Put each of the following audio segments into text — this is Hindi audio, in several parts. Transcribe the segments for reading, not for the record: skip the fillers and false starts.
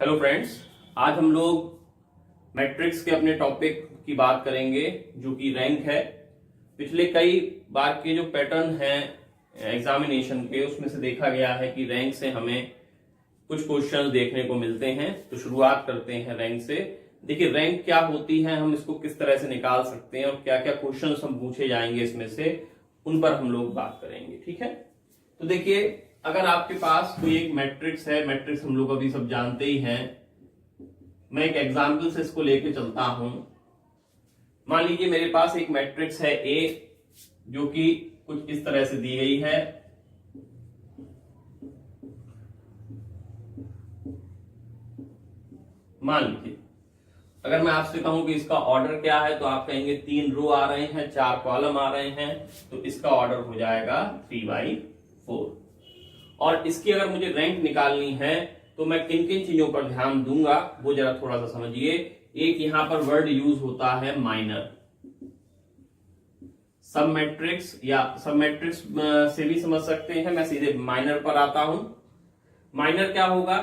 हेलो फ्रेंड्स, आज हम लोग मैट्रिक्स के अपने टॉपिक की बात करेंगे जो कि रैंक है। पिछले कई बार के जो पैटर्न हैं एग्जामिनेशन के, उसमें से देखा गया है कि रैंक से हमें कुछ क्वेश्चंस देखने को मिलते हैं। तो शुरुआत करते हैं रैंक से। देखिए, रैंक क्या होती है, हम इसको किस तरह से निकाल सकते हैं और क्या क्या क्वेश्चंस हम पूछे जाएंगे इसमें से, उन पर हम लोग बात करेंगे। ठीक है, तो देखिए, अगर आपके पास कोई एक मैट्रिक्स है, मैट्रिक्स हम लोग अभी सब जानते ही हैं। मैं एक एग्जांपल से इसको लेके चलता हूं। मान लीजिए मेरे पास एक मैट्रिक्स है ए, जो कि कुछ इस तरह से दी गई है। मान लीजिए अगर मैं आपसे कहूं कि इसका ऑर्डर क्या है, तो आप कहेंगे 3 रो आ रहे हैं, 4 कॉलम आ रहे हैं, तो इसका ऑर्डर हो जाएगा 3/4। और इसकी अगर मुझे रैंक निकालनी है तो मैं किन किन चीजों पर ध्यान दूंगा वो जरा थोड़ा सा समझिए। एक यहां पर वर्ड यूज होता है माइनर। सब मैट्रिक्स या सब मैट्रिक्स से भी समझ सकते हैं, मैं सीधे माइनर पर आता हूं। माइनर क्या होगा,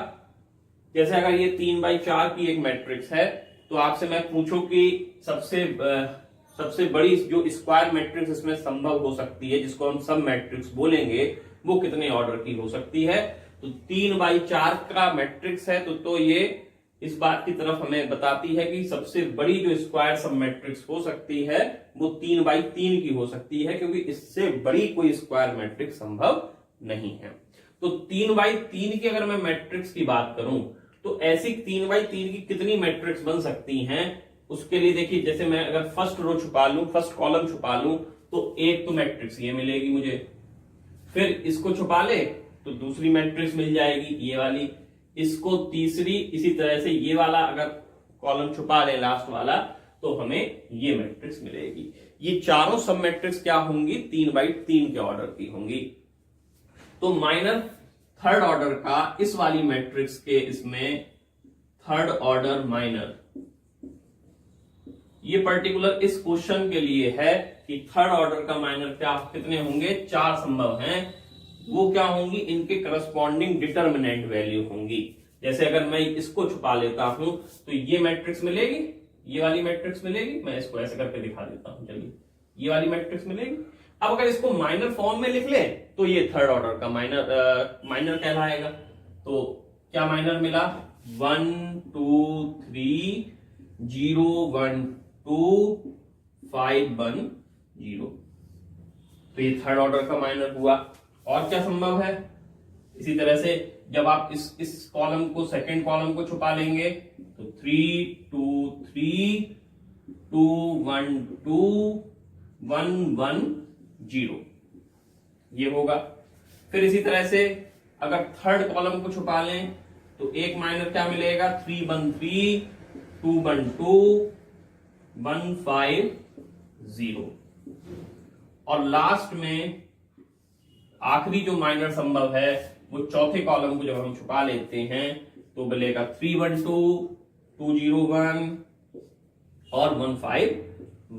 जैसे अगर ये 3/4 की एक मैट्रिक्स है, तो आपसे मैं पूछूं कि सबसे बड़ी जो स्क्वायर मैट्रिक्स इसमें संभव हो सकती है, जिसको हम सब मैट्रिक्स बोलेंगे, वो कितने ऑर्डर की हो सकती है। तो 3/4 का मैट्रिक्स है, तो ये इस बात की तरफ हमें बताती है कि सबसे बड़ी जो स्क्वायर सब मैट्रिक्स हो सकती है वो 3/3 की हो सकती है, क्योंकि इससे बड़ी कोई स्क्वायर मैट्रिक्स संभव नहीं है। तो 3/3 की अगर मैं मैट्रिक्स की बात करूं, तो ऐसी 3/3 की कितनी मैट्रिक्स बन सकती हैं, उसके लिए देखिए, जैसे मैं अगर फर्स्ट रो छुपा लूं, फर्स्ट कॉलम छुपा लूं, तो एक तो मैट्रिक्स ये मिलेगी मुझे, फिर इसको छुपा ले तो दूसरी मैट्रिक्स मिल जाएगी ये वाली, इसको तीसरी, इसी तरह से ये वाला अगर कॉलम छुपा ले लास्ट वाला, तो हमें ये मैट्रिक्स मिलेगी। ये चारों सब मैट्रिक्स क्या होंगी, 3/3 के ऑर्डर की होंगी। तो माइनर थर्ड ऑर्डर का इस वाली मैट्रिक्स के इसमें थर्ड ऑर्डर माइनर, ये पर्टिकुलर इस क्वेश्चन के लिए है कि थर्ड ऑर्डर का माइनर क्या कितने होंगे, 4 संभव हैं। वो क्या होंगी, इनके करस्पॉन्डिंग डिटर्मिनेंट वैल्यू होंगी। जैसे अगर मैं इसको छुपा लेता हूं तो ये मैट्रिक्स मिलेगी, ये वाली मैट्रिक्स मिलेगी। मैं इसको ऐसे करके दिखा देता हूं, चलिए, ये वाली मैट्रिक्स मिलेगी। अब अगर इसको माइनर फॉर्म में लिख ले तो ये थर्ड ऑर्डर का माइनर कहलाएगा। तो क्या माइनर मिला, 1 2 3 0 1 2 5 1 0, तो ये थर्ड ऑर्डर का माइनर हुआ। और क्या संभव है, इसी तरह से जब आप इस कॉलम को, सेकंड कॉलम को छुपा लेंगे, तो 3 2 3 2 1 2 1 1 0 ये होगा। फिर इसी तरह से अगर थर्ड कॉलम को छुपा लें तो एक माइनर क्या मिलेगा, 3 1 3 2 1 2 1 5 0। और लास्ट में आखिरी जो माइनर संभव है वो चौथे कॉलम को जब हम छुपा लेते हैं तो मिलेगा 3 1 2 2 0 1 और 1 5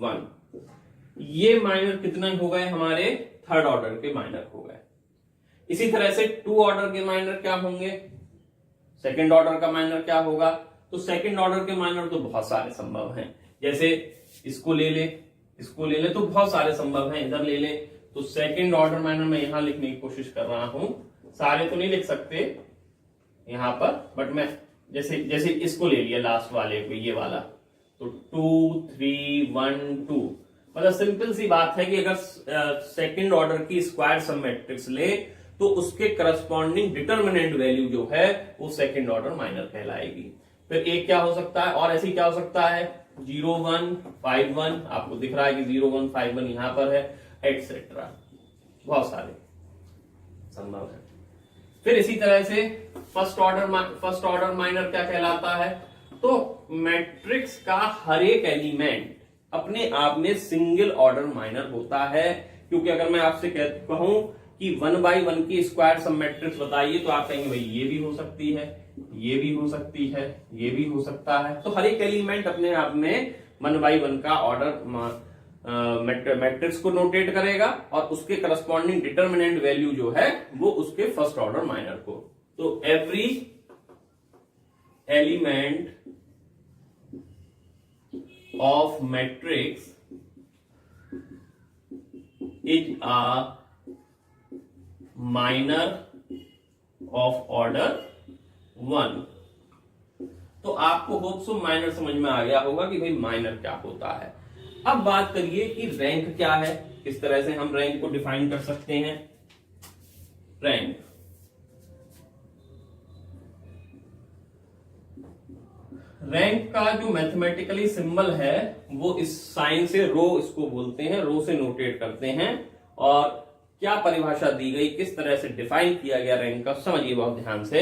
1। ये माइनर कितना हो गए, हमारे थर्ड ऑर्डर के माइनर हो गए। इसी तरह से 2 ऑर्डर के माइनर क्या होंगे, सेकंड ऑर्डर का माइनर क्या होगा। तो सेकंड ऑर्डर के माइनर तो बहुत सारे संभव हैं। जैसे इसको ले ले, इसको ले ले, तो बहुत सारे संभव हैं। इधर ले ले, तो सेकंड ऑर्डर माइनर मैं यहां लिखने की कोशिश कर रहा हूं, सारे तो नहीं लिख सकते यहां पर, बट मैं जैसे इसको ले लिया लास्ट वाले को, ये वाला, तो 2 3 1 2। मतलब सिंपल सी बात है कि अगर सेकंड ऑर्डर की स्क्वायर सब मैट्रिक्स ले तो उसके करस्पॉन्डिंग डिटर्मिनेंट वैल्यू जो है वो सेकंड ऑर्डर माइनर कहलाएगी। फिर एक क्या हो सकता है, और ऐसे क्या हो सकता है, 0 1 5 1, आपको दिख रहा है कि 0 1 5 1 यहां पर है, एटसेट्रा, बहुत सारे संभव है। फिर इसी तरह से फर्स्ट ऑर्डर माइनर क्या कहलाता है, तो मैट्रिक्स का हर एक एलिमेंट अपने आप में सिंगल ऑर्डर माइनर होता है। क्योंकि अगर मैं आपसे कहूं कि 1/1 की स्क्वायर सब मैट्रिक्स बताइए, तो आप कहेंगे भाई ये भी हो सकती है, ये भी हो सकती है, ये भी हो सकता है। तो हर एक एलिमेंट अपने आप में 1/1 का ऑर्डर मैट्रिक्स को नोटेट करेगा और उसके करस्पॉन्डिंग डिटर्मिनेंट वैल्यू जो है वो उसके फर्स्ट ऑर्डर माइनर को। तो every element of matrix is a minor of order 1। तो आपको होप सो माइनर समझ में आ गया होगा कि भाई माइनर क्या होता है। अब बात करिए कि रैंक क्या है, किस तरह से हम रैंक को डिफाइन कर सकते हैं। रैंक रैंक का जो मैथमेटिकली सिंबल है वो इस साइन से, रो इसको बोलते हैं, रो से नोटेट करते हैं। और क्या परिभाषा दी गई, किस तरह से डिफाइन किया गया रैंक का, समझिए बहुत ध्यान से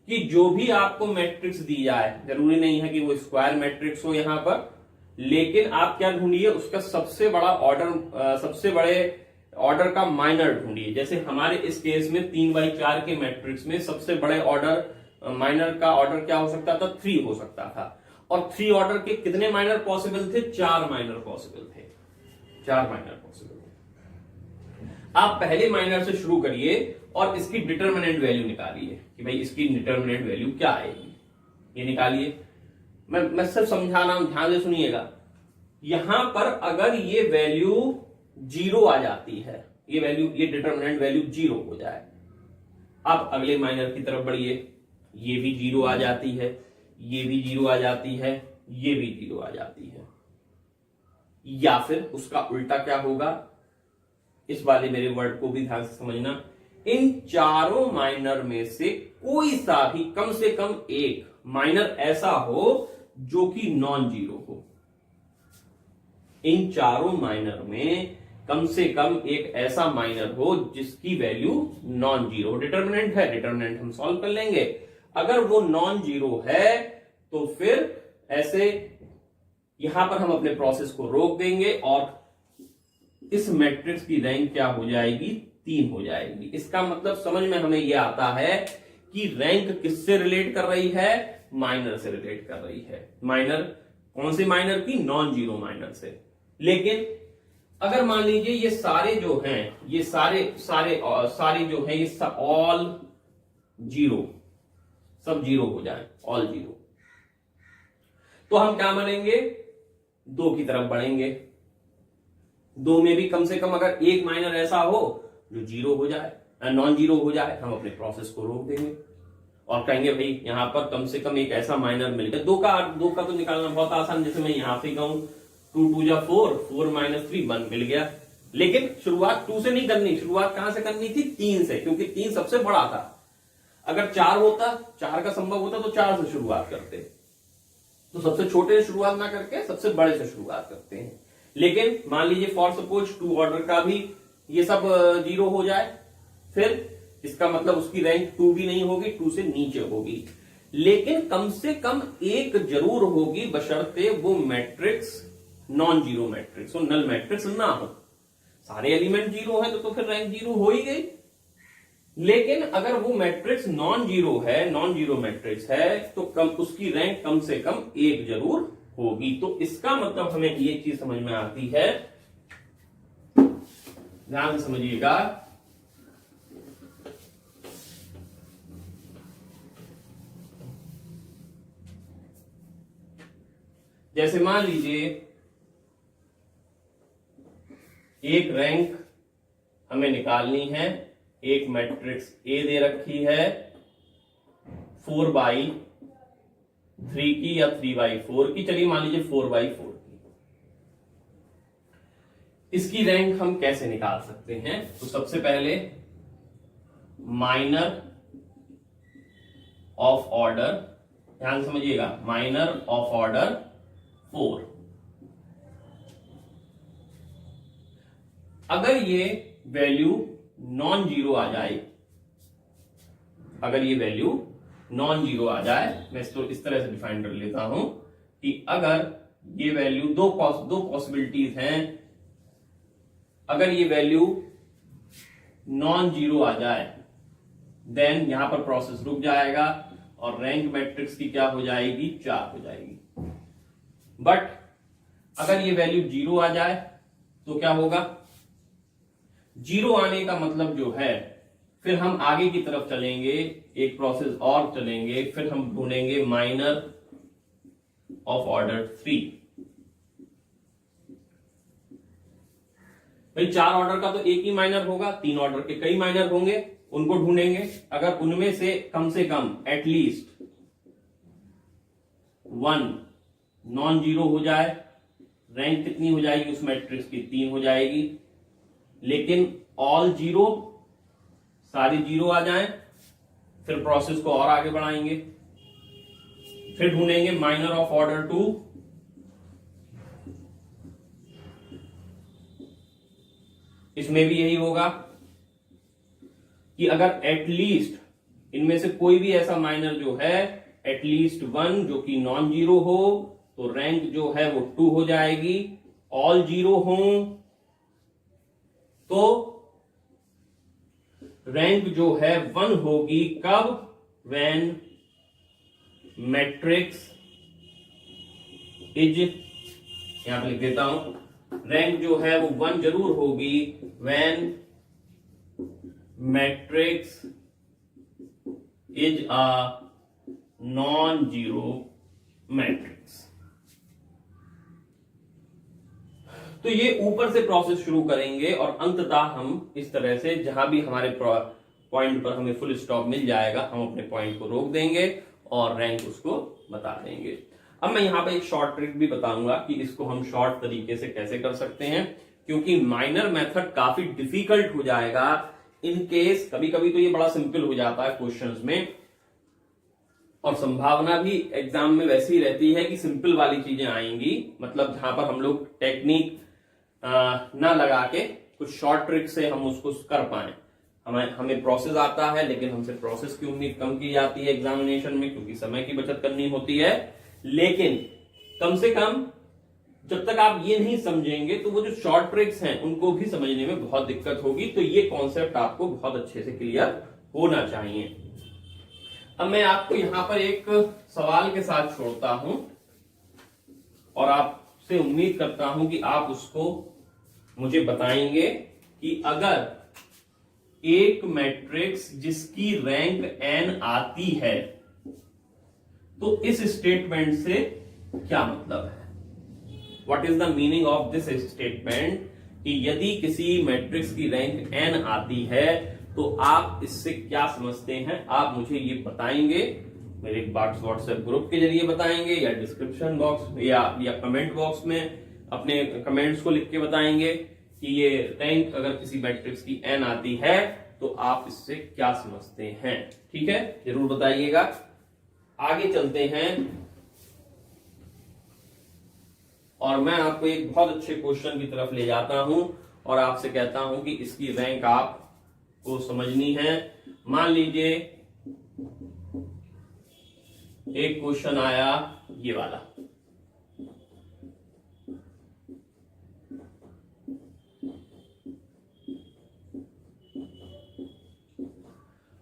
कि जो भी आपको मैट्रिक्स दी जाए, जरूरी नहीं है कि वो स्क्वायर मैट्रिक्स हो यहां पर, लेकिन आप क्या ढूंढिए, उसका सबसे बड़ा ऑर्डर, सबसे बड़े ऑर्डर का माइनर ढूंढिए। जैसे हमारे इस केस में 3x4 के मैट्रिक्स में सबसे बड़े ऑर्डर, माइनर का ऑर्डर क्या हो सकता था, 3 हो सकता था। और 3 ऑर्डर के कितने माइनर पॉसिबल थे, 4 माइनर पॉसिबल थे, 4 माइनर पॉसिबल थे। आप पहले माइनर से शुरू करिए और इसकी डिटरमिनेंट वैल्यू निकालिए कि भाई इसकी डिटरमिनेंट वैल्यू क्या आएगी, ये निकालिए। मैं सिर्फ समझा रहा हूं, ध्यान से सुनिएगा। यहां पर अगर ये वैल्यू 0 आ जाती है, ये वैल्यू, ये डिटरमिनेंट वैल्यू 0 हो जाए, अब अगले माइनर की तरफ बढ़िए, ये भी 0 आ जाती है, ये भी 0 आ जाती है, ये भी 0 आ जाती है, या फिर उसका उल्टा क्या होगा, इस वाले मेरे वर्ड को भी ध्यान से समझना। इन चारों माइनर में से कोई सा भी कम से कम एक माइनर ऐसा हो जो कि नॉन जीरो हो। इन चारों माइनर में कम से कम एक ऐसा माइनर हो जिसकी वैल्यू नॉन जीरो। डिटरमिनेंट है, डिटरमिनेंट हम सॉल्व कर लेंगे। अगर वो नॉन जीरो है तो फिर ऐसे यहां पर हम अपने प्रोसेस को रोक देंगे और इस मैट्रिक्स की रैंक क्या हो जाएगी, 3 हो जाएगी। इसका मतलब समझ में हमें यह आता है कि रैंक किससे रिलेट कर रही है, माइनर से रिलेट कर रही है। माइनर कौन सी माइनर की, नॉन जीरो माइनर से। लेकिन अगर मान लीजिए ये सारे जो हैं, ये सारे जो हैं, ये सब ऑल जीरो, सब जीरो हो जाए, ऑल जीरो, तो हम क्या मानेंगे, 2 की तरफ बढ़ेंगे। 2 में भी कम से कम अगर एक माइनर ऐसा हो जो जीरो हो जाए, नॉन जीरो हो जाए, हम अपने प्रोसेस को रोक देंगे और कहेंगे भाई यहां पर कम से कम एक ऐसा माइनर मिल गया। 2 का तो निकालना बहुत आसान, जैसे मैं यहां पे कहूं 2 2 जा 4, 4 - 3 1 मिल गया। लेकिन शुरुआत 2 से नहीं करनी, शुरुआत कहां से करनी थी, 3 से, क्योंकि 3 सबसे बड़ा था। अगर 4 होता, 4 का संभव होता तो 4 से शुरुआत करते। तो सबसे छोटे से शुरुआत ना करके सबसे बड़े से शुरुआत करते हैं। लेकिन मान लीजिए फॉर सपोज 2 ऑर्डर का भी ये सब 0 हो जाए, फिर इसका मतलब उसकी रैंक 2 भी नहीं होगी, 2 से नीचे होगी। लेकिन कम से कम एक जरूर होगी, बशर्ते वो मैट्रिक्स नॉन जीरो मैट्रिक्स हो, नल मैट्रिक्स ना हो। सारे एलिमेंट 0 है तो फिर रैंक 0 हो ही गई। लेकिन अगर वो मैट्रिक्स नॉन जीरो है, नॉन जीरो मैट्रिक्स है, तो उसकी रैंक कम से कम 1 जरूर होगी। तो इसका मतलब हमें ये चीज समझ में आती है, ध्यान से समझिएगा, जैसे मान लीजिए एक रैंक हमें निकालनी है, एक मैट्रिक्स ए दे रखी है 4/3 की या 3/4 की, चलिए मान लीजिए 4/4 की। इसकी रैंक हम कैसे निकाल सकते हैं, तो सबसे पहले माइनर ऑफ ऑर्डर, ध्यान समझिएगा, माइनर ऑफ ऑर्डर 4। अगर ये वैल्यू नॉन जीरो आ जाए, अगर ये वैल्यू नॉन जीरो आ जाए, मैं इसको इस तरह से डिफाइन कर लेता हूं कि अगर ये वैल्यू दो पॉसिबिलिटीज हैं। अगर ये वैल्यू नॉन जीरो आ जाए, देन यहां पर प्रोसेस रुक जाएगा और रैंक मैट्रिक्स की क्या हो जाएगी, 4 हो जाएगी। बट अगर ये वैल्यू 0 आ जाए तो क्या होगा, 0 आने का मतलब जो है फिर हम आगे की तरफ चलेंगे, एक प्रोसेस और चलेंगे, फिर हम ढूंढेंगे माइनर ऑफ ऑर्डर 3। भाई 4 ऑर्डर का तो एक ही माइनर होगा, 3 ऑर्डर के कई माइनर होंगे, उनको ढूंढेंगे। अगर उनमें से कम एटलीस्ट 1 नॉन जीरो हो जाए, रैंक कितनी हो जाएगी उस मैट्रिक्स की? 3 हो जाएगी। लेकिन ऑल जीरो, सारी जीरो आ जाएं, फिर प्रोसेस को और आगे बढ़ाएंगे, फिर ढूंढेंगे माइनर ऑफ ऑर्डर 2। इसमें भी यही होगा कि अगर एटलीस्ट इनमें से कोई भी ऐसा माइनर जो है एटलीस्ट 1 जो कि नॉन जीरो हो, तो रैंक जो है वो 2 हो जाएगी। ऑल जीरो हो तो रैंक जो है 1 होगी। कब? व्हेन मैट्रिक्स इज, यहां पर लिख देता हूं, रैंक जो है वो 1 जरूर होगी when matrix is a non zero matrix. तो ये ऊपर से प्रोसेस शुरू करेंगे और अंततः हम इस तरह से जहां भी हमारे पॉइंट पर हमें फुल स्टॉप मिल जाएगा, हम अपने पॉइंट को रोक देंगे और रैंक उसको बता देंगे। अब मैं यहां पे एक शॉर्ट ट्रिक भी बताऊंगा कि इसको हम शॉर्ट तरीके से कैसे कर सकते हैं, क्योंकि माइनर मेथड काफी डिफिकल्ट हो जाएगा इन केस। कभी कभी तो ये बड़ा सिंपल हो जाता है क्वेश्चंस में, और संभावना भी एग्जाम में वैसी ही रहती है कि सिंपल वाली चीजें आएंगी, मतलब जहां पर हम लोग टेक्निक ना लगा के कुछ शॉर्ट ट्रिक से हम उसको कर पाए। हमें प्रोसेस आता है, लेकिन हमसे प्रोसेस की उम्मीद कम की जाती है एग्जामिनेशन में, क्योंकि समय की बचत करनी होती है। लेकिन कम से कम जब तक आप ये नहीं समझेंगे तो वो जो शॉर्ट ट्रिक्स हैं उनको भी समझने में बहुत दिक्कत होगी। तो ये कॉन्सेप्ट आपको बहुत अच्छे से क्लियर होना चाहिए। अब मैं आपको यहां पर एक सवाल के साथ छोड़ता हूं और आपसे उम्मीद करता हूं कि आप उसको मुझे बताएंगे कि अगर एक मैट्रिक्स जिसकी रैंक n आती है तो इस स्टेटमेंट से क्या मतलब है। What is the meaning of this statement कि यदि किसी मैट्रिक्स की रैंक n आती है तो आप इससे क्या समझते हैं, आप मुझे ये बताएंगे। मेरे व्हाट्सएप ग्रुप के जरिए बताएंगे, या डिस्क्रिप्शन बॉक्स या कमेंट बॉक्स में अपने कमेंट्स को लिख के बताएंगे कि ये रैंक अगर किसी मैट्रिक्स की n आती है तो आप इससे क्या समझते हैं। ठीक है, जरूर बताइएगा। आगे चलते हैं और मैं आपको एक बहुत अच्छे क्वेश्चन की तरफ ले जाता हूं और आपसे कहता हूं कि इसकी रैंक आपको समझनी है। मान लीजिए एक क्वेश्चन आया ये वाला,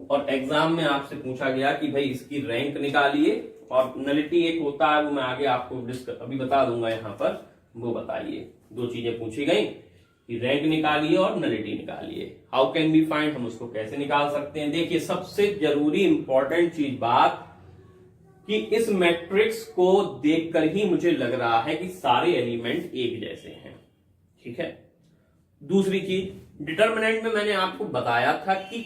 और एग्जाम में आपसे पूछा गया कि भाई इसकी रैंक निकालिए, और नलिटी एक होता है वो मैं आगे आपको अभी बता दूंगा, यहां पर वो बताइए। 2 चीजें पूछी गई कि रैंक निकालिए और नलिटी निकालिए। हाउ कैन बी फाइंड, हम उसको कैसे निकाल सकते हैं। देखिए सबसे जरूरी इंपॉर्टेंट चीज बात कि इस मैट्रिक्स को देखकर ही मुझे लग रहा है कि सारे एलिमेंट एक जैसे हैं। ठीक है, दूसरी चीज डिटर्मिनेंट में मैंने आपको बताया था कि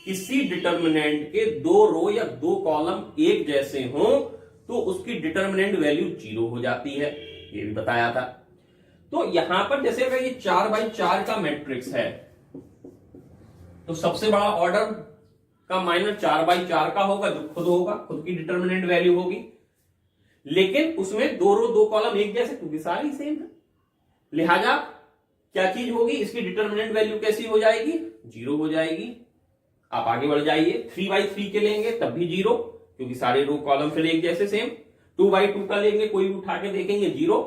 किसी डिटर्मिनेंट के 2 रो या 2 कॉलम एक जैसे हों तो उसकी डिटर्मिनेंट वैल्यू 0 हो जाती है, ये भी बताया था। तो यहां पर जैसे अगर ये 4x4 का मैट्रिक्स है तो सबसे बड़ा ऑर्डर का माइनर 4x4 का होगा, जो खुद होगा, खुद की डिटर्मिनेंट वैल्यू होगी। लेकिन उसमें 2 रो 2 कॉलम एक जैसे, क्योंकि सारी सेम है, लिहाजा क्या चीज होगी, इसकी डिटर्मिनेंट वैल्यू कैसी हो जाएगी, 0 हो जाएगी। आप आगे बढ़ जाइए, 3x3 के लेंगे तब भी 0, क्योंकि सारे रो कॉलम फिर एक जैसे सेम। 2x2 का लेंगे, कोई भी उठा के देखेंगे 0।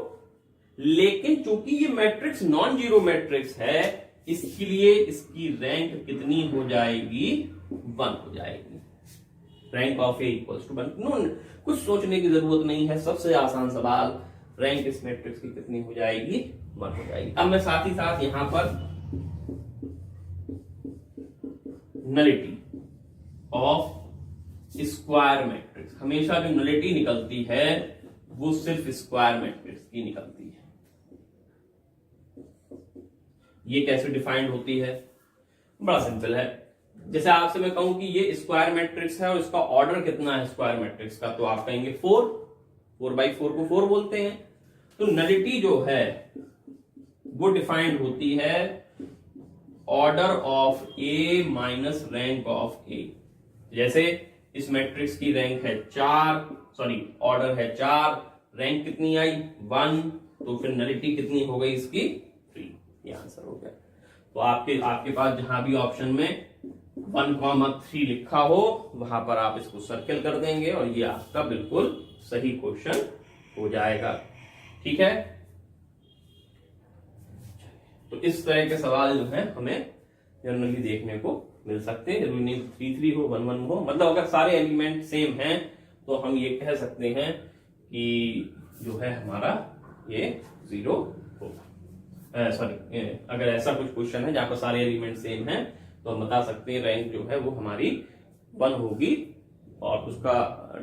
लेकिन चूंकि ये मैट्रिक्स नॉन जीरो मैट्रिक्स है, इसके लिए इसकी रैंक कितनी हो जाएगी, 1 हो जाएगी। Rank of A equals to 1। No, कुछ सोचने की जरूरत नहीं है, सबसे आसान सवाल, रैंक इस मैट्रिक्स की कितनी हो जाएगी, 1 हो जाएगी। अब मैं साथ ही साथ यहां पर नलिटी ऑफ स्क्वायर मैट्रिक्स, हमेशा जो नलिटी निकलती है वो सिर्फ स्क्वायर मैट्रिक्स की निकलती है। ये कैसे डिफाइंड होती है? बड़ा सिंपल है। जैसे आपसे मैं कहूं कि ये स्क्वायर मैट्रिक्स है और इसका ऑर्डर कितना है स्क्वायर मैट्रिक्स का, तो आप कहेंगे 4/4 को 4 बोलते हैं। तो नलिटी जो है वो डिफाइंड होती है order of A minus rank of A. जैसे इस मैट्रिक्स की रैंक है 4, ऑर्डर है 4, रैंक कितनी आई 1, तो फिर नलिटी कितनी हो गई इसकी 3। ये आंसर हो गया। तो आपके पास जहां भी ऑप्शन में 1,3 लिखा हो वहां पर आप इसको सर्किल कर देंगे और ये आपका बिल्कुल सही क्वेश्चन हो जाएगा। ठीक है, तो इस तरह के सवाल जो है हमें जनरली देखने को मिल सकते हैं। जरूरी नहीं 3-3 हो, 1-1 हो, मतलब अगर सारे एलिमेंट सेम हैं तो हम ये कह सकते हैं कि जो है हमारा ये 0 होगा। अगर ऐसा कुछ क्वेश्चन है जहां पर सारे एलिमेंट सेम हैं तो हम बता सकते हैं रैंक जो है वो हमारी 1 होगी, और उसका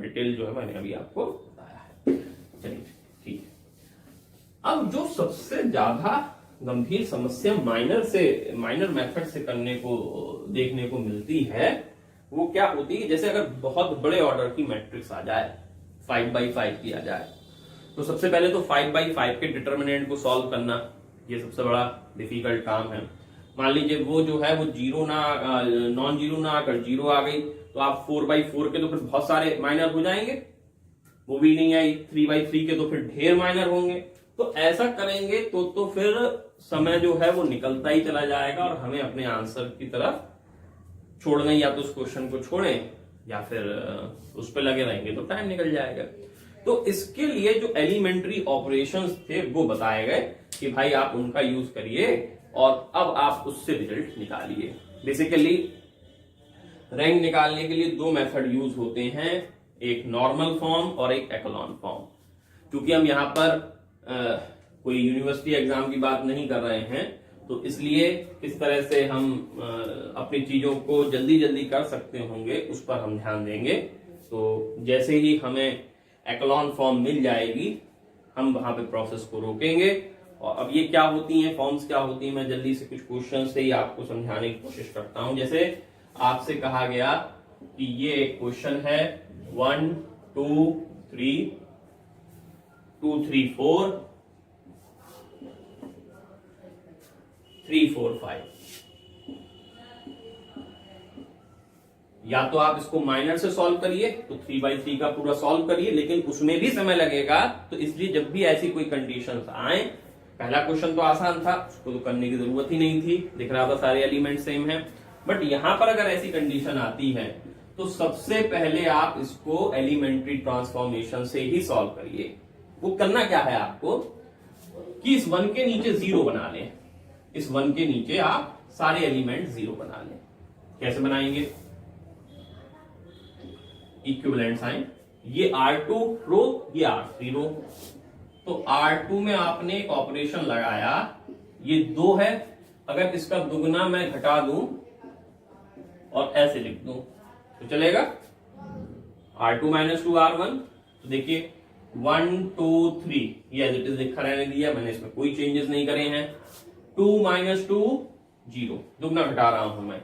डिटेल जो है मैंने अभी आपको बताया है। चलिए ठीक है। अब जो सबसे ज्यादा गंभीर समस्या माइनर मेथड से करने को देखने को मिलती है वो क्या होती है, जैसे अगर बहुत बड़े ऑर्डर की मैट्रिक्स आ जाए, 5x5 की आ जाए, तो सबसे पहले तो 5x5 के डिटर्मिनेंट को सॉल्व करना ये सबसे बड़ा डिफिकल्ट काम है। मान लीजिए वो जो है वो नॉन जीरो ना आकर 0 आ गई, तो आप 4/4 के तो फिर बहुत सारे माइनर हो जाएंगे, वो भी नहीं आई। 3/3 के तो फिर ढेर माइनर होंगे। तो ऐसा करेंगे तो फिर समय जो है वो निकलता ही चला जाएगा और हमें अपने आंसर की तरफ छोड़ना, या तो उस क्वेश्चन को छोड़ें या फिर उस पर लगे रहेंगे तो टाइम निकल जाएगा। तो इसके लिए जो एलिमेंट्री ऑपरेशंस थे वो बताए गए कि भाई आप उनका यूज करिए और अब आप उससे रिजल्ट निकालिए। बेसिकली रैंक निकालने के लिए 2 मेथड यूज होते हैं, एक नॉर्मल फॉर्म और एक एक्लॉन फॉर्म। क्योंकि हम यहाँ पर कोई यूनिवर्सिटी एग्जाम की बात नहीं कर रहे हैं, तो इसलिए किस तरह से हम अपनी चीजों को जल्दी कर सकते होंगे उस पर हम ध्यान देंगे। तो जैसे ही हमें एक्लॉन फॉर्म मिल जाएगी हम वहां पे प्रोसेस को रोकेंगे। और अब ये क्या होती हैं, फॉर्म्स क्या होती हैं, मैं जल्दी से कुछ क्वेश्चन से ही आपको समझाने की कोशिश करता हूं। जैसे आपसे कहा गया कि ये एक क्वेश्चन है 1 2 3 2 3 4 3 4 5। या तो आप इसको माइनर से सॉल्व करिए, तो 3/3 का पूरा सॉल्व करिए, लेकिन उसमें भी समय लगेगा। तो इसलिए जब भी ऐसी कोई कंडीशंस आए, पहला क्वेश्चन तो आसान था, उसको तो करने की जरूरत ही नहीं थी, दिख रहा था सारे एलिमेंट सेम हैं। बट यहां पर अगर ऐसी कंडीशन आती है तो सबसे पहले आप इसको एलिमेंट्री ट्रांसफॉर्मेशन से ही सॉल्व करिए। वो करना क्या है आपको कि इस 1 के नीचे 0 बना लें, इस 1 के नीचे आप सारे एलिमेंट 0 बना लें। कैसे बनाएंगे? इक्विवेलेंट साइन, ये R2 रो, ये R3 रो। तो R2 में आपने एक ऑपरेशन लगाया, ये 2 है, अगर इसका दुगना मैं घटा दूं और ऐसे लिख दूं तो चलेगा। R2 - 2 R1, तो देखिए 1 2 3 ये एज इट इज लिखा रहने दिया, मैंने इसमें कोई चेंजेस नहीं करे हैं। 2 - 2 0, दुगना घटा रहा हूं मैं।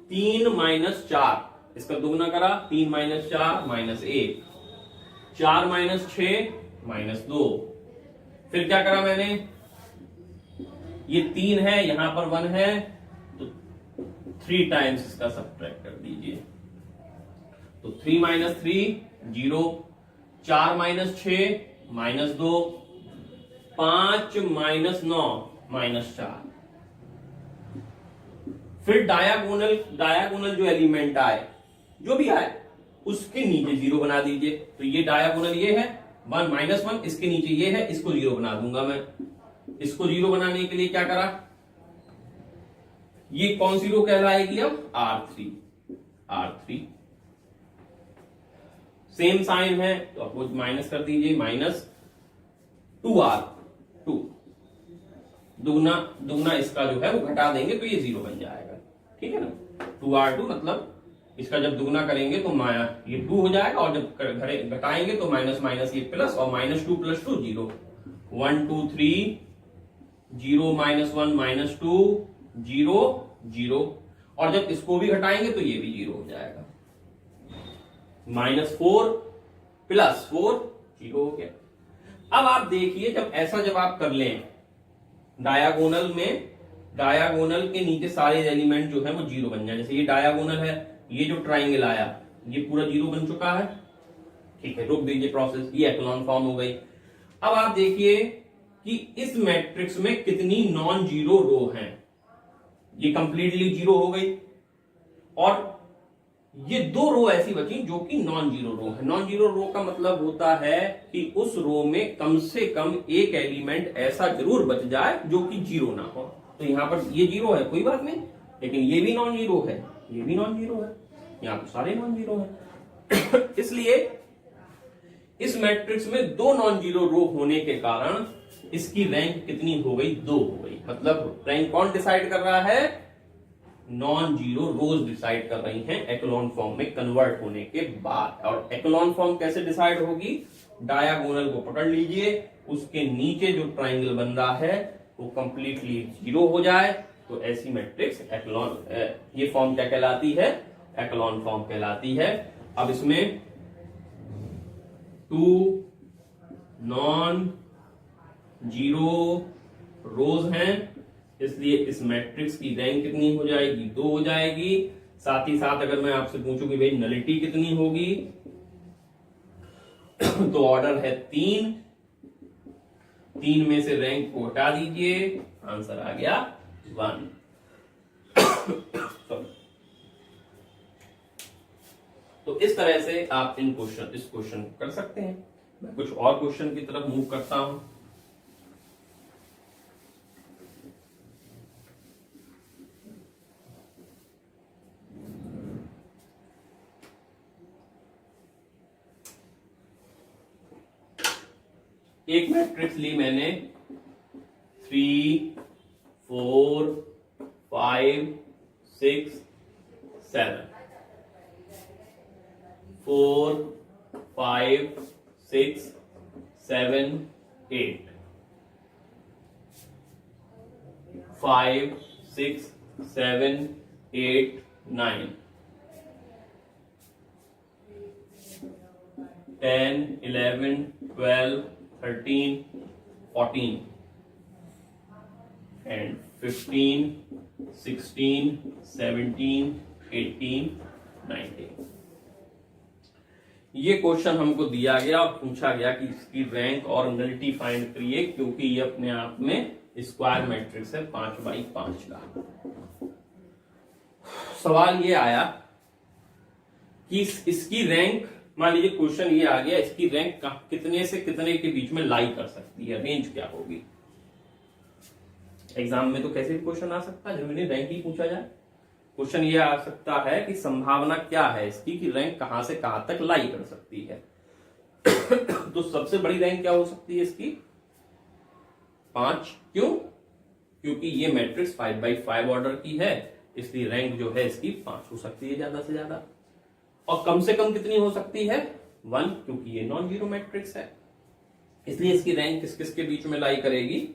3 - 4, इसका दुगना करा, 3 - 4 -1, 4 - 6 -2। फिर क्या करा मैंने, ये 3 है, यहां पर 1 है, तो 3 टाइम्स इसका सब्ट्रैक्ट कर दीजिए। तो 3 - 3 0, 4 - 6 -2, 5 - 9 -4। फिर डायगोनल जो एलिमेंट आए, जो भी आए, उसके नीचे 0 बना दीजिए। तो ये डायगोनल ये है 1 -1, इसके नीचे ये है, इसको 0 बना दूंगा मैं। इसको 0 बनाने के लिए क्या करा, ये कौन सी रो कहलाएगी अब, R3। सेम साइन है तो आप वो माइनस कर दीजिए, -2R2, दुगना इसका जो है वो घटा देंगे तो ये 0 बन जाएगा। ठीक है ना। 2r2 मतलब इसका जब दुगना करेंगे तो माया ये 2 हो जाएगा, और जब घटाएंगे तो माइनस माइनस ये प्लस, और -2 + 2 0, 1 2 3 0 -1 -2 0 0, और जब इसको भी घटाएंगे तो ये भी 0 हो जाएगा, -4 + 4 0 हो गया। अब आप देखिए जब आप कर लें डायगोनल में, डायगोनल के नीचे सारे एलिमेंट जो है वो 0 बन जाए। जैसे ये डायगोनल है, ये जो ट्राइंगल आया ये पूरा 0 बन चुका है, ठीक है, रोक दीजिए प्रोसेस, ये एक्लोन फॉर्म हो गई। अब आप देखिए कि इस मैट्रिक्स में कितनी नॉन जीरो रो हैं, ये कंप्लीटली 0 हो गई, और ये 2 रो ऐसी बची जो कि नॉन जीरो रो है। नॉन जीरो रो का मतलब होता है कि उस रो में कम से कम एक एलिमेंट ऐसा जरूर बच जाए जो कि 0 ना हो। तो यहां पर ये 0 है, कोई बात नहीं, लेकिन ये भी नॉन जीरो है, ये भी नॉन जीरो है, यहां पर सारे नॉन जीरो है। इसलिए इस मैट्रिक्स में 2 नॉन जीरो रो होने के कारण इसकी रैंक कितनी हो गई, 2 हो गई। मतलब रैंक कौन डिसाइड कर रहा है, नॉन जीरो रोज डिसाइड कर रही हैं एक्लोन फॉर्म में कन्वर्ट होने के बाद। और एक्लोन फॉर्म कैसे डिसाइड होगी, डायगोनल को पकड़ लीजिए, उसके नीचे जो ट्राइंगल बन रहा है वो कंप्लीटली 0 हो जाए, तो ऐसी मैट्रिक्स एक्लोन, ये फॉर्म क्या कहलाती है, एक्लोन फॉर्म कहलाती है। अब इसमें 2 नॉन जीरो रोज हैं, इसलिए इस मैट्रिक्स की रैंक कितनी हो जाएगी, 2 हो जाएगी। साथ ही साथ अगर मैं आपसे पूछूं कि भाई नलिटी कितनी होगी, तो ऑर्डर है 3, 3 में से रैंक को हटा दीजिए, आंसर आ गया 1। तो इस तरह से आप इस क्वेश्चन को कर सकते हैं। मैं कुछ और क्वेश्चन की तरफ मूव करता हूं। एक मैट्रिक्स ली मैंने 3 4 5 6 7, 4 5 6 7 8, 5 6 7 8 9, 10 11 12 13 14 and 15 16 17 18 19। ये क्वेश्चन हमको दिया गया और पूछा गया कि इसकी रैंक और नलिटी फाइंड करिए, क्योंकि ये अपने आप में स्क्वायर मैट्रिक्स है 5x5 का। सवाल ये आया कि इसकी रैंक, मान लीजिए क्वेश्चन ये आ गया, इसकी रैंक कितने से कितने के बीच में लाई कर सकती है, रेंज क्या होगी। एग्जाम में तो कैसे भी क्वेश्चन आ सकता है, जरूरी रैंक ही पूछा जाए। क्वेश्चन ये आ सकता है कि संभावना क्या है इसकी कि रैंक कहां से कहां तक लाई कर सकती है। तो सबसे बड़ी रैंक क्या हो सकती है इसकी, 5। क्यों, क्योंकि ये मैट्रिक्स 5x5 ऑर्डर की है, इसलिए रैंक जो है इसकी 5 हो सकती है ज्यादा से ज्यादा। और कम से कम कितनी हो सकती है, 1, क्योंकि ये नॉन जीरो मैट्रिक्स है, इसलिए इसकी रैंक किस किस के बीच में लाई करेगी,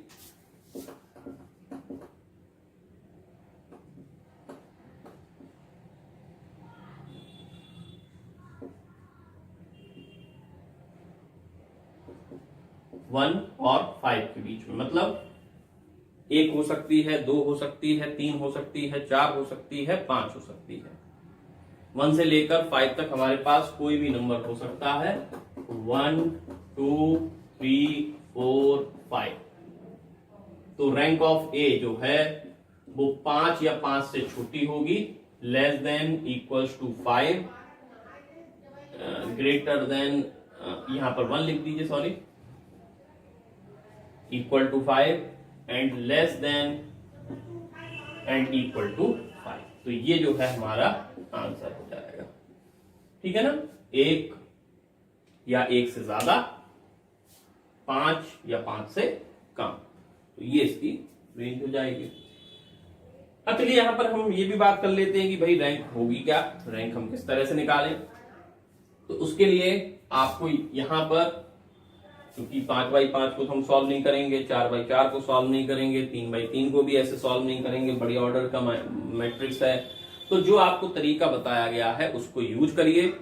1 और 5 के बीच में। मतलब 1 हो सकती है, 2 हो सकती है, 3 हो सकती है, 4 हो सकती है, 5 हो सकती है। 1 से लेकर 5 तक हमारे पास कोई भी नंबर हो सकता है, 1 2 3 4 5। तो रैंक ऑफ ए जो है वो 5 या 5 से छोटी होगी, less than equals to 5, greater than, यहां पर 1 लिख दीजिए, sorry, equal to 5 and less than and equal to 5। तो ये जो है हमारा आंसर हो जाएगा, ठीक है ना। 1 या 1 से ज्यादा, 5 या 5 से कम, तो ये इसकी रेंज हो जाएगी। अब चलिए यहाँ पर हम ये भी बात कर लेते हैं कि भाई रैंक होगी क्या, रैंक हम किस तरह से निकालें। तो उसके लिए आपको यहाँ पर, क्योंकि 5x5 को तो हम सॉल्व नहीं करेंगे, 4x4 को सॉल्व नहीं करेंगे, 3x3 को भी ऐसे सॉल्व नहीं करेंगे, बड़ी ऑर्डर का मैट्रिक्स है। तो जो आपको तरीका बताया गया है उसको यूज करिए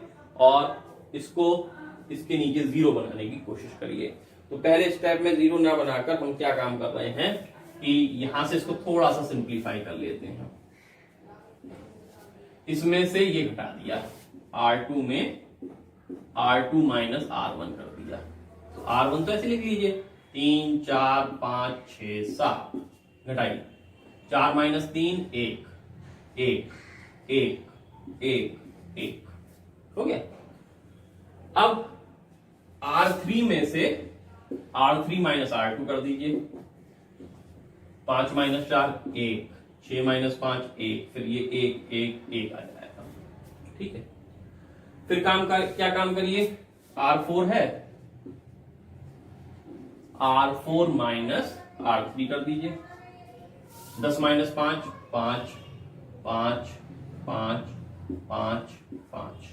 और इसको इसके नीचे 0 बनाने की कोशिश करिए। तो पहले स्टेप में 0 ना बनाकर हम क्या काम कर रहे हैं कि यहां से इसको थोड़ा सा सिंप्लीफाई कर लेते हैं। इसमें से ये घटा दिया, R2 में R2 माइनस R1 कर दिया। तो R1 तो ऐसे लिख लीजिए 3 4 5 6 7 घटाइए, 4 माइनस 3 1 1 1 1 1 हो गया। अब R3 में से R3 माइनस R2 कर दीजिए, 5 माइनस 4 1, 6 माइनस 5 1, फिर ये 1 1 1 आ जाएगा। ठीक है, फिर क्या काम करिए, R4 है, R4 माइनस R3 कर दीजिए, 10 माइनस 5 5 5 5 5 5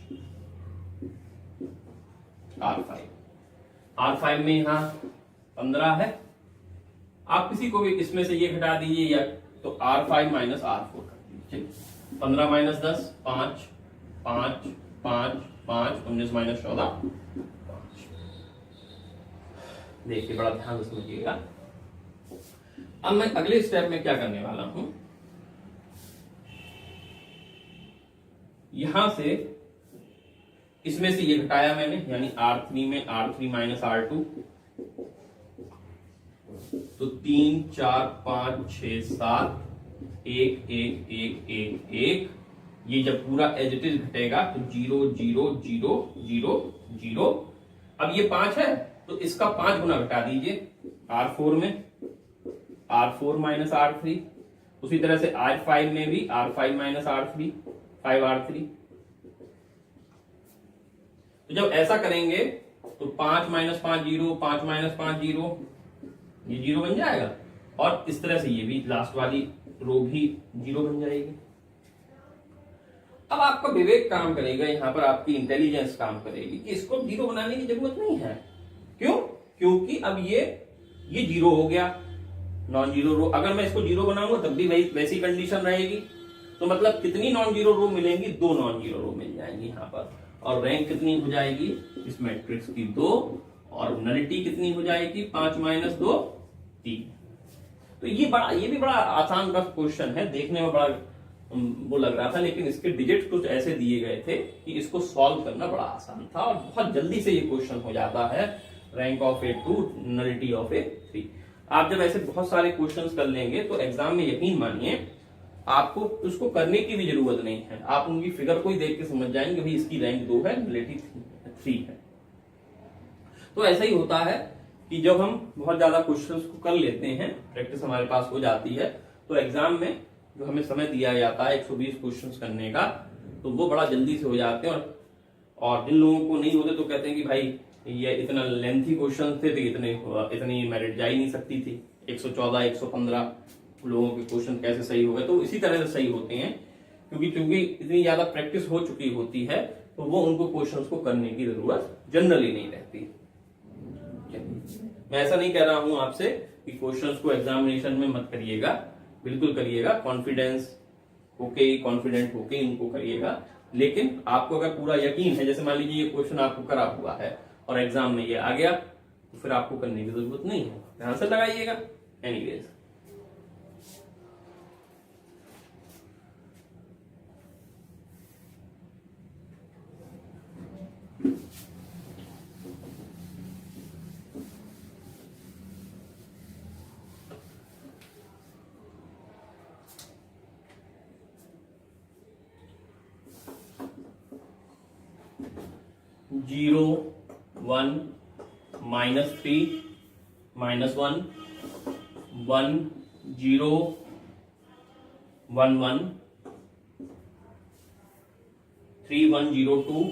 R5 में यहां 15 है। आप किसी को भी इसमें से ये घटा दीजिए, या तो R5 माइनस R4 कर दीजिए। 15 माइनस 10 5 5 5 5 19 माइनस 14 5। देखिए बड़ा ध्यान से समझिएगा। अब मैं अगले स्टेप में क्या करने वाला हूं, यहां से इसमें से ये घटाया मैंने, यानी R3 में R3 माइनस R2, तो 3 4 5 6 7 1 1 1 1 1। ये जब पूरा एज इट इज घटेगा तो 0 0 0 0 0। अब ये 5 है तो इसका 5 गुना घटा दीजिए R4 में, R4 माइनस R3। उसी तरह से R5 में भी R5 माइनस R3 5R3। तो जब ऐसा करेंगे तो 5 माइनस 5 0, 5 माइनस 5 0, ये 0 बन जाएगा। और इस तरह से ये भी लास्ट वाली रो भी 0 बन जाएगी। अब आपका विवेक काम करेगा, यहां पर आपकी इंटेलिजेंस काम करेगी कि इसको 0 बनाने की जरूरत नहीं है। क्यों? क्योंकि अब ये 0 हो गया, नॉन जीरो रो। अगर मैं इसको 0 बनाऊंगा तब भी वैसी कंडीशन रहेगी। तो मतलब कितनी नॉन जीरो रो मिलेंगी? 2 नॉन जीरो रो मिल जाएंगी यहां पर। और रैंक कितनी हो जाएगी इस मैट्रिक्स की? 2। और नलिटी कितनी हो जाएगी? 5 माइनस 2 3। तो ये भी बड़ा आसान रफ क्वेश्चन है, देखने में बड़ा वो लग रहा था, लेकिन इसके डिजिट कुछ ऐसे दिए गए थे कि इसको सॉल्व करना बड़ा आसान था और बहुत जल्दी से ये क्वेश्चन हो जाता है। Rank of A 2, nullity of A 3। आप जब ऐसे बहुत सारे क्वेश्चंस कर लेंगे तो एग्जाम में यकीन मानिए आपको उसको करने की भी जरूरत नहीं है। आप उनकी फिगर को ही देख के समझ जाएंगे भाई इसकी रैंक 2 है, नलिटी 3 है। तो ऐसा ही होता है कि जब हम बहुत ज्यादा क्वेश्चंस को कर लेते हैं, प्रैक्टिस हमारे पास हो जाती है, तो एग्जाम में जो हमें समय दिया जाता है 120 क्वेश्चंस करने का, तो वो बड़ा जल्दी से हो जाते हैं। और जिन लोगों को नहीं होते तो कहते हैं कि भाई ये इतना लेंथी क्वेश्चन थे तो इतनी मेरिट जा ही नहीं सकती थी। 114 115 लोगों के क्वेश्चन कैसे सही हो गए? तो इसी तरह से सही होते हैं, क्योंकि इतनी ज्यादा प्रैक्टिस हो चुकी होती है तो वो उनको क्वेश्चंस को करने की जरूरत जनरली नहीं रहती। मैं ऐसा नहीं कह रहा हूं आपसे कि क्वेश्चंस को एग्जामिनेशन में मत करिएगा, बिल्कुल करिएगा, कॉन्फिडेंट होके इनको करिएगा। लेकिन आपको अगर पूरा यकीन है, जैसे मान लीजिए ये क्वेश्चन आपको करा हुआ है और एग्जाम में ये आ गया, तो फिर आपको करने की जरूरत नहीं है, ध्यान से लगाइएगा। एनीवेज, जीरो 1 माइनस 3 माइनस 1 1 0 1 1 3 1 0 2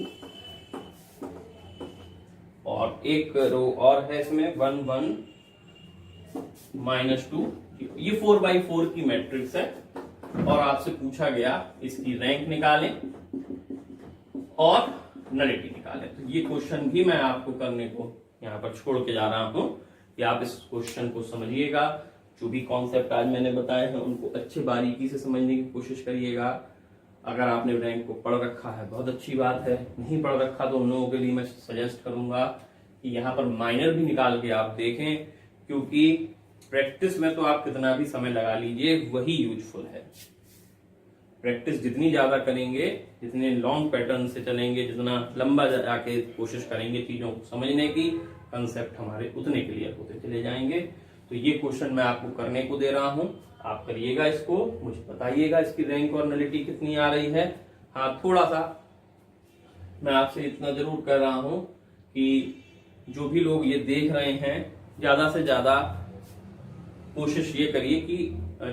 और एक रो और है इसमें 1 1 माइनस 2। ये 4x4 की मैट्रिक्स है। और आपसे पूछा गया इसकी रैंक निकालें और नलिटी निकालें। तो ये क्वेश्चन भी मैं आपको करने को यहाँ पर छोड़ के जा रहा हूं कि आप इस क्वेश्चन को समझिएगा। जो भी कॉन्सेप्ट आज मैंने बताए हैं उनको अच्छे बारीकी से समझने की कोशिश करिएगा। अगर आपने रैंक को पढ़ रखा है बहुत अच्छी बात है, नहीं पढ़ रखा तो उन लोगों के लिए मैं सजेस्ट करूंगा कि यहाँ पर माइनर भी निकाल के आप देखें, क्योंकि प्रैक्टिस में तो आप कितना भी समय लगा लीजिए वही यूजफुल है। प्रैक्टिस जितनी ज्यादा करेंगे, जितने लॉन्ग पैटर्न से चलेंगे, जितना लंबा जाके कोशिश करेंगे चीजों को समझने की, कंसेप्ट हमारे उतने क्लियर होते चले जाएंगे। तो ये क्वेश्चन मैं आपको करने को दे रहा हूं, आप करिएगा इसको, मुझे बताइएगा इसकी रैंक और नलिटी कितनी आ रही है। हाँ, थोड़ा सा मैं आपसे इतना जरूर कह रहा हूं कि जो भी लोग ये देख रहे हैं ज्यादा से ज्यादा कोशिश ये करिए कि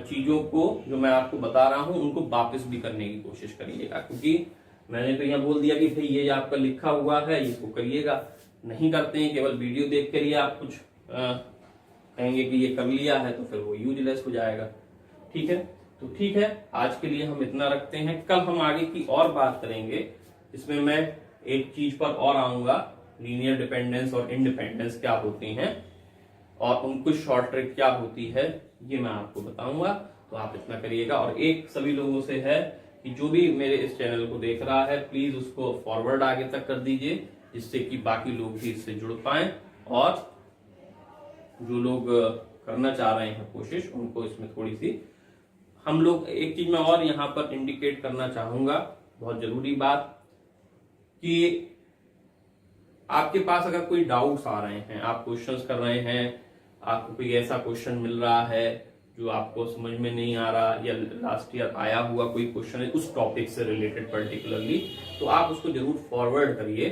चीजों को जो मैं आपको बता रहा हूं उनको वापस भी करने की कोशिश करिएगा, क्योंकि मैंने तो यहाँ बोल दिया कि भाई ये आपका लिखा हुआ है इसको करिएगा, नहीं करते हैं, केवल वीडियो देख कर ही आप कुछ कहेंगे कि ये कर लिया है तो फिर वो यूजलेस हो जाएगा। ठीक है, तो ठीक है, आज के लिए हम इतना रखते हैं। कल हम आगे की और बात करेंगे, इसमें मैं एक चीज पर और आऊंगा, लीनियर डिपेंडेंस और इंडिपेंडेंस क्या होती हैं और उनको शॉर्ट ट्रिक क्या होती है, ये मैं आपको बताऊंगा। तो आप इतना करिएगा। और एक सभी लोगों से है कि जो भी मेरे इस चैनल को देख रहा है प्लीज उसको फॉरवर्ड आगे तक कर दीजिए, जिससे कि बाकी लोग भी इससे जुड़ पाएं, और जो लोग करना चाह रहे हैं कोशिश उनको इसमें थोड़ी सी हम लोग। एक चीज मैं और यहाँ पर इंडिकेट करना चाहूंगा, बहुत जरूरी बात, कि आपके पास अगर कोई डाउट्स आ रहे हैं, आप क्वेश्चंस कर रहे हैं, आपको कोई ऐसा क्वेश्चन मिल रहा है जो आपको समझ में नहीं आ रहा, या लास्ट ईयर आया हुआ कोई क्वेश्चन है उस टॉपिक से रिलेटेड पर्टिकुलरली, तो आप उसको जरूर फॉरवर्ड करिए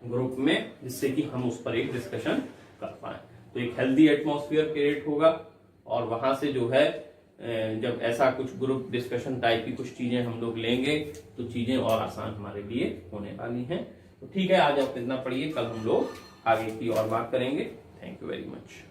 ग्रुप में, जिससे कि हम उस पर एक डिस्कशन कर पाए। तो एक हेल्दी एटमॉस्फेयर क्रिएट होगा, और वहां से जो है जब ऐसा कुछ ग्रुप डिस्कशन टाइप की कुछ चीजें हम लोग लेंगे तो चीजें और आसान हमारे लिए होने वाली हैं। तो ठीक है, आज आप इतना पढ़िए, कल हम लोग आगे की और बात करेंगे। Thank you very much.